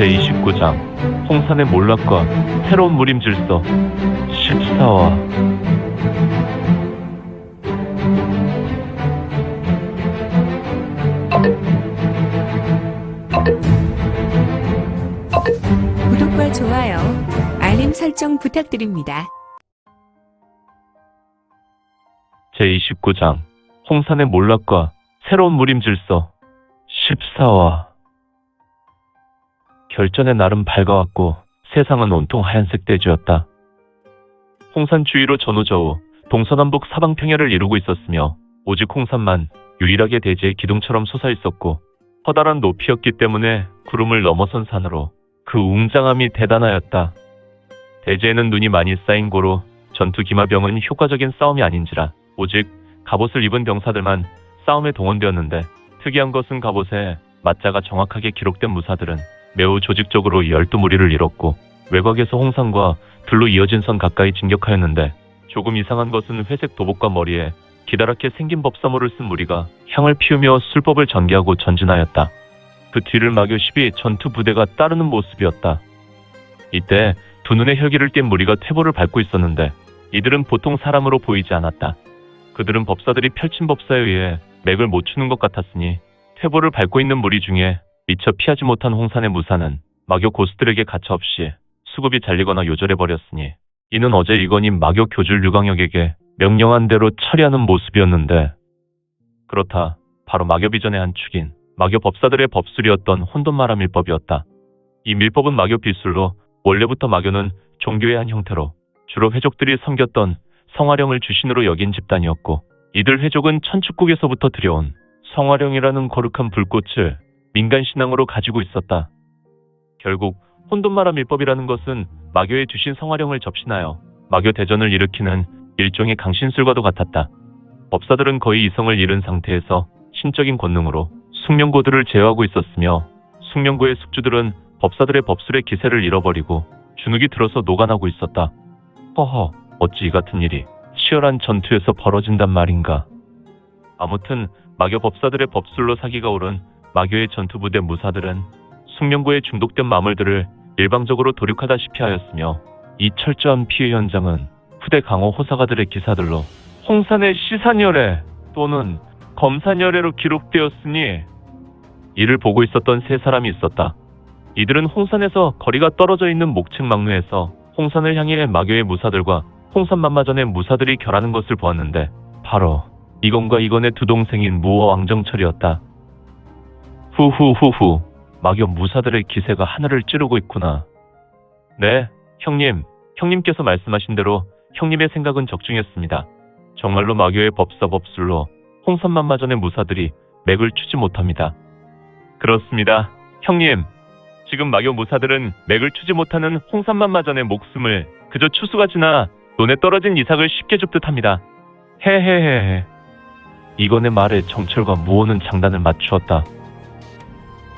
제29장 홍산의 몰락과 새로운 무림 질서 14화. 구독과 좋아요, 알림 설정 부탁드립니다. 제29장 홍산의 몰락과 새로운 무림 질서 14화. 결전의 날은 밝아왔고 세상은 온통 하얀색 대지였다. 홍산 주위로 전우저우 동서남북 사방평야를 이루고 있었으며 오직 홍산만 유일하게 대지의 기둥처럼 솟아있었고 커다란 높이였기 때문에 구름을 넘어선 산으로 그 웅장함이 대단하였다. 대지에는 눈이 많이 쌓인 고로 전투 기마병은 효과적인 싸움이 아닌지라 오직 갑옷을 입은 병사들만 싸움에 동원되었는데 특이한 것은 갑옷에 맞자가 정확하게 기록된 무사들은 매우 조직적으로 12무리를 이뤘고 외곽에서 홍산과 들로 이어진 선 가까이 진격하였는데 조금 이상한 것은 회색 도복과 머리에 기다랗게 생긴 법사모를 쓴 무리가 향을 피우며 술법을 전개하고 전진하였다. 그 뒤를 마교 12 전투 부대가 따르는 모습이었다. 이때 두 눈에 혈기를 띤 무리가 퇴보를 밟고 있었는데 이들은 보통 사람으로 보이지 않았다. 그들은 법사들이 펼친 법사에 의해 맥을 못 추는 것 같았으니 퇴보를 밟고 있는 무리 중에 미처 피하지 못한 홍산의 무사는 마교 고수들에게 가차없이 수급이 잘리거나 요절해버렸으니 이는 어제 이건희 마교 교줄 유광혁에게 명령한 대로 처리하는 모습이었는데, 그렇다. 바로 마교 비전의 한 축인 마교 법사들의 법술이었던 혼돈마라 밀법이었다. 이 밀법은 마교 비술로 원래부터 마교는 종교의 한 형태로 주로 회족들이 섬겼던 성화령을 주신으로 여긴 집단이었고 이들 회족은 천축국에서부터 들여온 성화령이라는 거룩한 불꽃을 민간신앙으로 가지고 있었다. 결국 혼돈마라 밀법이라는 것은 마교에 주신 성화령을 접신하여 마교 대전을 일으키는 일종의 강신술과도 같았다. 법사들은 거의 이성을 잃은 상태에서 신적인 권능으로 숙련고들을 제어하고 있었으며 숙련고의 숙주들은 법사들의 법술의 기세를 잃어버리고 주눅이 들어서 녹아나고 있었다. 허허, 어찌 이 같은 일이 치열한 전투에서 벌어진단 말인가. 아무튼 마교 법사들의 법술로 사기가 오른 마교의 전투부대 무사들은 숙련고에 중독된 마물들을 일방적으로 도륙하다시피 하였으며 이 철저한 피해 현장은 후대 강호 호사가들의 기사들로 홍산의 시산열애 또는 검산열애로 기록되었으니 이를 보고 있었던 세 사람이 있었다. 이들은 홍산에서 거리가 떨어져 있는 목측 막루에서 홍산을 향해 마교의 무사들과 홍산만마전의 무사들이 결하는 것을 보았는데 바로 이건과 이건의 두 동생인 무어 왕정철이었다. 후후후후, 마교 무사들의 기세가 하늘을 찌르고 있구나. 네, 형님, 형님께서 말씀하신 대로 형님의 생각은 적중했습니다. 정말로 마교의 법사 법술로 홍산만마전의 무사들이 맥을 추지 못합니다. 그렇습니다, 형님. 지금 마교 무사들은 맥을 추지 못하는 홍산만마전의 목숨을 그저 추수가 지나 논에 떨어진 이삭을 쉽게 줍듯 합니다. 헤헤헤헤. 이건의 말에 정철과 무호는 장단을 맞추었다.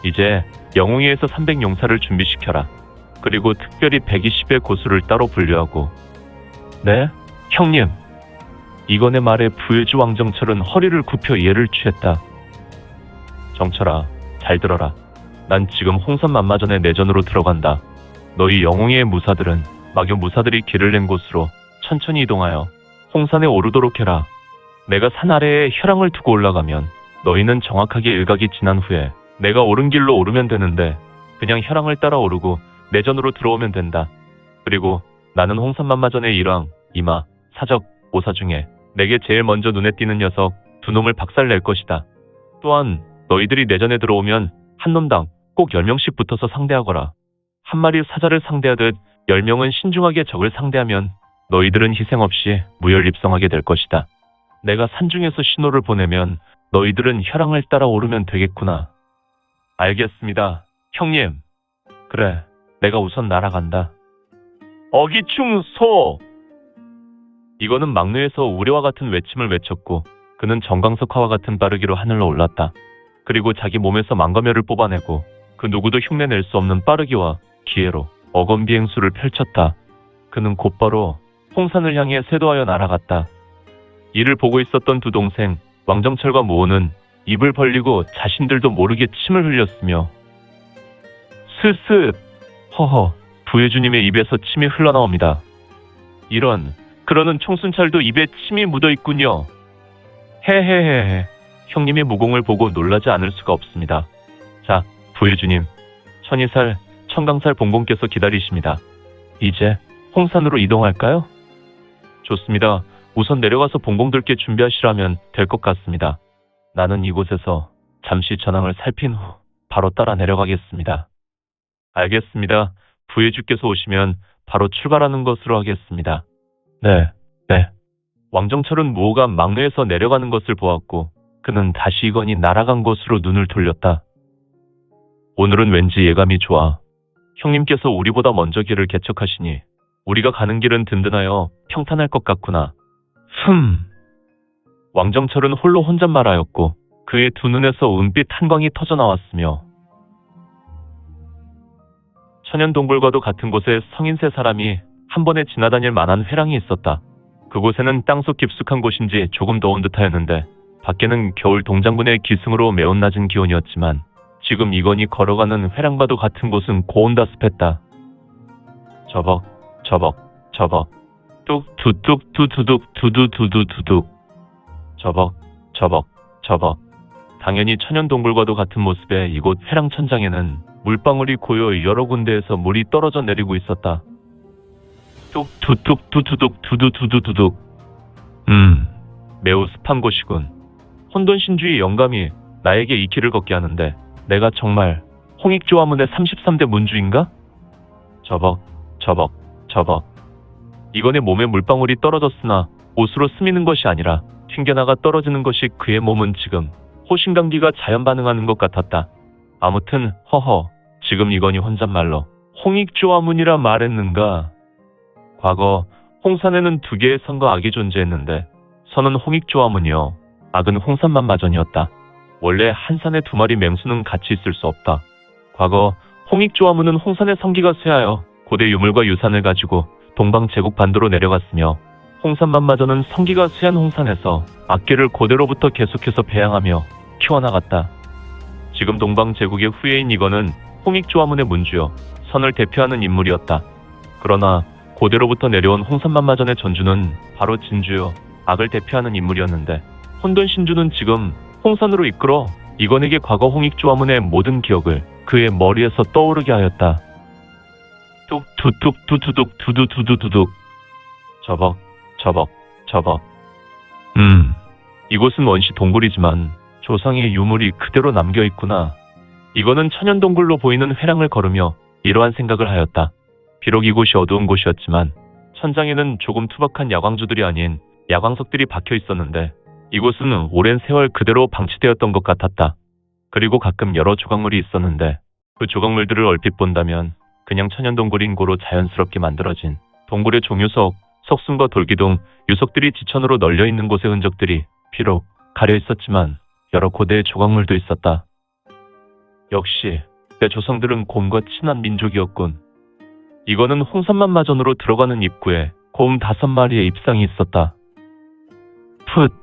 이제 영웅이에서 300용사를 준비시켜라. 그리고 특별히 120의 고수를 따로 분류하고. 네, 형님. 이건의 말에 부해주 왕정철은 허리를 굽혀 예를 취했다. 정철아, 잘 들어라. 난 지금 홍산만마전의 내전으로 들어간다. 너희 영웅의 무사들은 마교 무사들이 길을 낸 곳으로 천천히 이동하여 홍산에 오르도록 해라. 내가 산 아래에 혈황을 두고 올라가면 너희는 정확하게 일각이 지난 후에 내가 오른 길로 오르면 되는데 그냥 혈황을 따라 오르고 내전으로 들어오면 된다. 그리고 나는 홍산만마전의 일왕, 이마, 사적, 오사 중에 내게 제일 먼저 눈에 띄는 녀석 두 놈을 박살낼 것이다. 또한 너희들이 내전에 들어오면 한 놈당 꼭 10명씩 붙어서 상대하거라. 한 마리 사자를 상대하듯 10명은 신중하게 적을 상대하면 너희들은 희생 없이 무혈입성하게 될 것이다. 내가 산중에서 신호를 보내면 너희들은 혈황을 따라 오르면 되겠구나. 알겠습니다, 형님. 그래, 내가 우선 날아간다. 어기충소! 이거는 막루에서 우레와 같은 외침을 외쳤고 그는 정광석화와 같은 빠르기로 하늘로 올랐다. 그리고 자기 몸에서 망검열을 뽑아내고 그 누구도 흉내낼 수 없는 빠르기와 기회로 어검비행수를 펼쳤다. 그는 곧바로 홍산을 향해 쇄도하여 날아갔다. 이를 보고 있었던 두 동생 왕정철과 무호는 입을 벌리고 자신들도 모르게 침을 흘렸으며 스스. 허허, 부예주님의 입에서 침이 흘러나옵니다. 이런, 그러는 총순찰도 입에 침이 묻어 있군요. 헤헤헤헤. 형님의 무공을 보고 놀라지 않을 수가 없습니다. 자, 부예주님, 천이살, 청강살 봉봉께서 기다리십니다. 이제 홍산으로 이동할까요? 좋습니다. 우선 내려가서 봉봉들께 준비하시라면 될 것 같습니다. 나는 이곳에서 잠시 전황을 살핀 후 바로 따라 내려가겠습니다. 알겠습니다. 부예주께서 오시면 바로 출발하는 것으로 하겠습니다. 네. 왕정철은 무호가 막내에서 내려가는 것을 보았고 그는 다시 이건이 날아간 곳으로 눈을 돌렸다. 오늘은 왠지 예감이 좋아. 형님께서 우리보다 먼저 길을 개척하시니 우리가 가는 길은 든든하여 평탄할 것 같구나. 왕정철은 홀로 혼잣말하였고 그의 두 눈에서 은빛 한광이 터져 나왔으며 천연동굴과도 같은 곳에 성인 세 사람이 한 번에 지나다닐 만한 회랑이 있었다. 그곳에는 땅속 깊숙한 곳인지 조금 더운 듯하였는데 밖에는 겨울 동장군의 기승으로 매우 낮은 기온이었지만 지금 이건이 걸어가는 회랑과도 같은 곳은 고온다습했다. 저벅 뚝 두두둑 두두두두두둑 저벅 당연히 천연동굴과도 같은 모습의 이곳 회랑 천장에는 물방울이 고여 여러 군데에서 물이 떨어져 내리고 있었다. 뚝 두두둑 매우 습한 곳이군. 혼돈신주의 영감이 나에게 이 길을 걷게 하는데 내가 정말 홍익조화문의 33대 문주인가? 저벅 이건의 몸에 물방울이 떨어졌으나 옷으로 스미는 것이 아니라 튕겨나가 떨어지는 것이 그의 몸은 지금 호신감기가 자연 반응하는 것 같았다. 아무튼 허허, 지금 이건이 혼잣말로 홍익조화문이라 말했는가? 과거 홍산에는 두 개의 선과 악이 존재했는데 선은 홍익조화문이요, 악은 홍산만마전이었다. 원래 한 산에 두 마리 맹수는 같이 있을 수 없다. 과거 홍익조화문은 홍산의 성기가 쇠하여 고대 유물과 유산을 가지고 동방 제국 반도로 내려갔으며 홍산만마전은 성기가 쇠한 홍산에서 악기를 고대로부터 계속해서 배양하며 키워나갔다. 지금 동방 제국의 후예인 이건은 홍익조화문의 문주요, 선을 대표하는 인물이었다. 그러나 고대로부터 내려온 홍산만마전의 전주는 바로 진주요, 악을 대표하는 인물이었는데 혼돈신주는 지금 홍산으로 이끌어 이건에게 과거 홍익조화문의 모든 기억을 그의 머리에서 떠오르게 하였다. 뚝 두두둑 저벅 이곳은 원시 동굴이지만 조상의 유물이 그대로 남겨있구나. 이거는 천연동굴로 보이는 회랑을 걸으며 이러한 생각을 하였다. 비록 이곳이 어두운 곳이었지만 천장에는 조금 투박한 야광주들이 아닌 야광석들이 박혀 있었는데 이곳은 오랜 세월 그대로 방치되었던 것 같았다. 그리고 가끔 여러 조각물이 있었는데 그 조각물들을 얼핏 본다면 그냥 천연동굴인 고로 자연스럽게 만들어진 동굴의 종유석, 석순과 돌기둥, 유석들이 지천으로 널려 있는 곳의 흔적들이 비록 가려 있었지만 여러 고대의 조각물도 있었다. 역시 내 조상들은 곰과 친한 민족이었군. 이거는 홍산만마전으로 들어가는 입구에 곰 5마리의 입상이 있었다. 풋,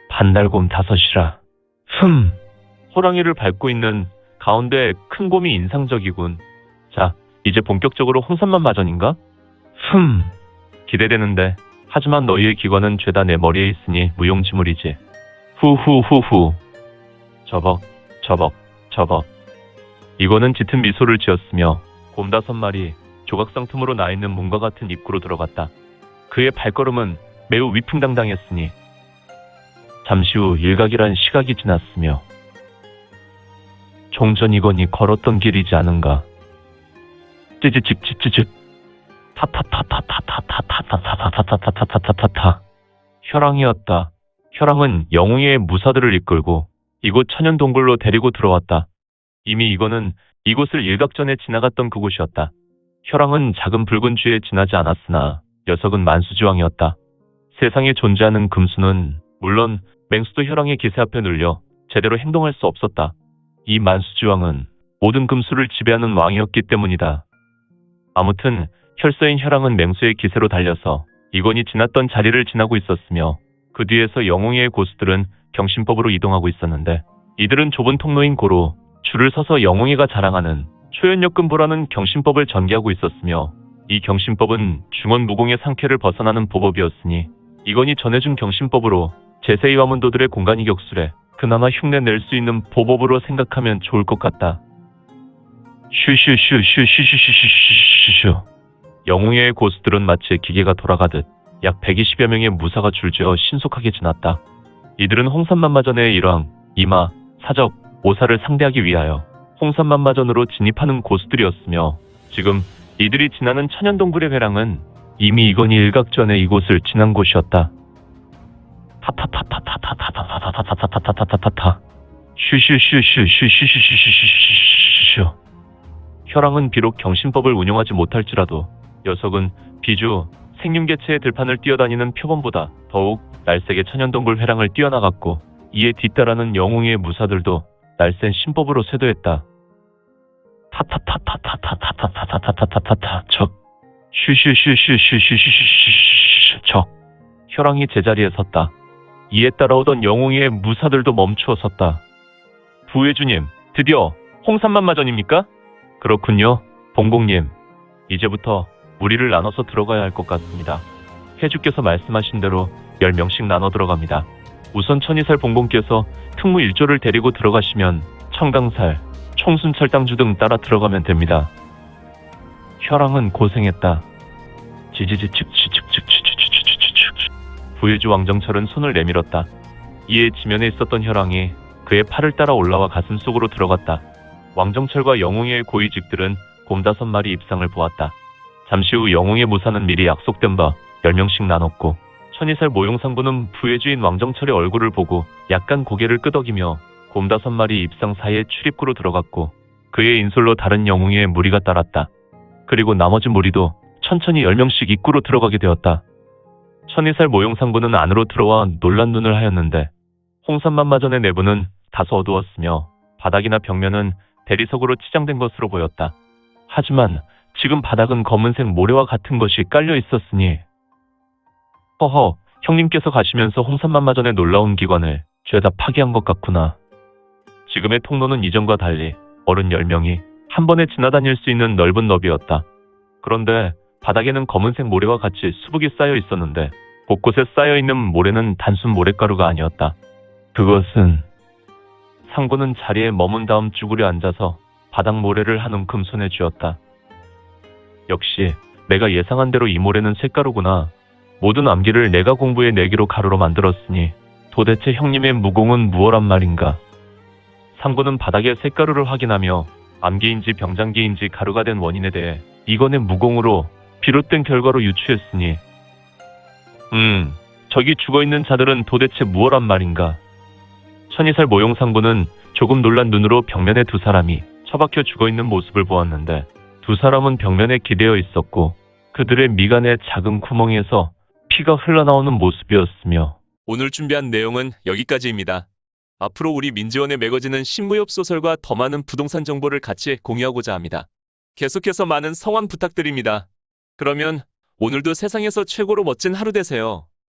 반달곰 5이라. 호랑이를 밟고 있는 가운데 큰 곰이 인상적이군. 자, 이제 본격적으로 홍산만마전인가? 기대되는데. 하지만 너희의 기관은 죄다 내 머리에 있으니 무용지물이지. 후후후후. 저벅. 이거는 짙은 미소를 지었으며 곰 5마리 조각상 틈으로 나 있는 문과 같은 입구로 들어갔다. 그의 발걸음은 매우 위풍당당했으니 잠시 후 일각이란 시각이 지났으며 종전 이건이 걸었던 길이지 않은가. 찌찌직찌찌직 타타타타타타타타타타타타타타타. 혈왕이었다. 혈왕은 영웅의 무사들을 이끌고 이곳 천연동굴로 데리고 들어왔다. 이미 이거는 이곳을 일각전에 지나갔던 그곳이었다. 혈왕은 작은 붉은 쥐에 지나지 않았으나 녀석은 만수지왕이었다. 세상에 존재하는 금수는 물론 맹수도 혈왕의 기세 앞에 눌려 제대로 행동할 수 없었다. 이 만수지왕은 모든 금수를 지배하는 왕이었기 때문이다. 아무튼 혈서인 혈왕은 맹수의 기세로 달려서 이건이 지났던 자리를 지나고 있었으며 그 뒤에서 영웅의 고수들은 경신법으로 이동하고 있었는데 이들은 좁은 통로인 고로 줄을 서서 영웅이가 자랑하는 초연역근보라는 경신법을 전개하고 있었으며 이 경신법은 중원무공의 상쾌를 벗어나는 보법이었으니 이건이 전해준 경신법으로 제세의 와문도들의 공간이 격술해 그나마 흉내 낼 수 있는 보법으로 생각하면 좋을 것 같다. 슈슈슈슈슈슈슈슈슈슈. 영웅의 고수들은 마치 기계가 돌아가듯 약 120여 명의 무사가 줄지어 신속하게 지났다. 이들은 홍산만마전의 일왕, 이마, 사적, 오사를 상대하기 위하여 홍산만마전으로 진입하는 고수들이었으며 지금 이들이 지나는 천연동굴의 회랑은 이미 이건이 일각전에 이곳을 지난 곳이었다. 타타타타타타타타타타타타타타타타타 슈슈슈슈슈슈슈슈슈슈슈. 혈왕은 비록 경신법을 운용하지 못할지라도 녀석은 비주, 생윤개체의 들판을 뛰어다니는 표범보다 더욱 날쌔게 천연동굴 회랑을 뛰어나갔고 이에 뒤따르는 영웅의 무사들도 날쌘 신법으로 쇄도했다. 타타타타타타타타타타타타타타 적 슈슈슈슈슈슈슈슈슈슈 적. 혈왕이 제자리에 섰다. 이에 따라오던 영웅의 무사들도 멈추어 섰다. 부회주님, 드디어 홍산만마전입니까? 그렇군요, 봉공님. 이제부터 무리를 나눠서 들어가야 할 것 같습니다. 해주께서 말씀하신 대로 10명씩 나눠 들어갑니다. 우선 천이살 봉공께서 특무 1조를 데리고 들어가시면 청강살, 총순철당주 등 따라 들어가면 됩니다. 혈왕은 고생했다. 지지지측측측측측측측측. 부회주 왕정철은 손을 내밀었다. 이에 지면에 있었던 혈왕이 그의 팔을 따라 올라와 가슴 속으로 들어갔다. 왕정철과 영웅의 고위직들은 곰 5마리 입상을 보았다. 잠시 후 영웅의 무사는 미리 약속된 바 10명씩 나눴고 천이살 모용상부는 부회주인 왕정철의 얼굴을 보고 약간 고개를 끄덕이며 곰 5마리 입상 사이에 출입구로 들어갔고 그의 인솔로 다른 영웅의 무리가 따랐다. 그리고 나머지 무리도 천천히 10명씩 입구로 들어가게 되었다. 천이살 모용상부는 안으로 들어와 놀란 눈을 하였는데 홍산만마전의 내부는 다소 어두웠으며 바닥이나 벽면은 대리석으로 치장된 것으로 보였다. 하지만 지금 바닥은 검은색 모래와 같은 것이 깔려 있었으니 허허, 형님께서 가시면서 홍산만마전의 놀라운 기관을 죄다 파괴한 것 같구나. 지금의 통로는 이전과 달리 어른 10명이 한 번에 지나다닐 수 있는 넓은 너비였다. 그런데 바닥에는 검은색 모래와 같이 수북이 쌓여 있었는데 곳곳에 쌓여있는 모래는 단순 모래가루가 아니었다. 그것은 상구는 자리에 머문 다음 쭈그려 앉아서 바닥 모래를 한 움큼 손에 쥐었다. 역시 내가 예상한 대로 이 모래는 쇳가루구나. 모든 암기를 내가 공부해 내기로 가루로 만들었으니 도대체 형님의 무공은 무엇란 말인가. 상구는 바닥에 쇳가루를 확인하며 암기인지 병장기인지 가루가 된 원인에 대해 이건의 무공으로 비롯된 결과로 유추했으니 저기 죽어있는 자들은 도대체 무엇란 말인가. 천이살 모용상부는 조금 놀란 눈으로 벽면에 두 사람이 처박혀 죽어있는 모습을 보았는데 두 사람은 벽면에 기대어 있었고 그들의 미간의 작은 구멍에서 피가 흘러나오는 모습이었으며 오늘 준비한 내용은 여기까지입니다. 앞으로 우리 민지원에 매거지는 신무협 소설과 더 많은 부동산 정보를 같이 공유하고자 합니다. 계속해서 많은 성원 부탁드립니다. 그러면 오늘도 세상에서 최고로 멋진 하루 되세요.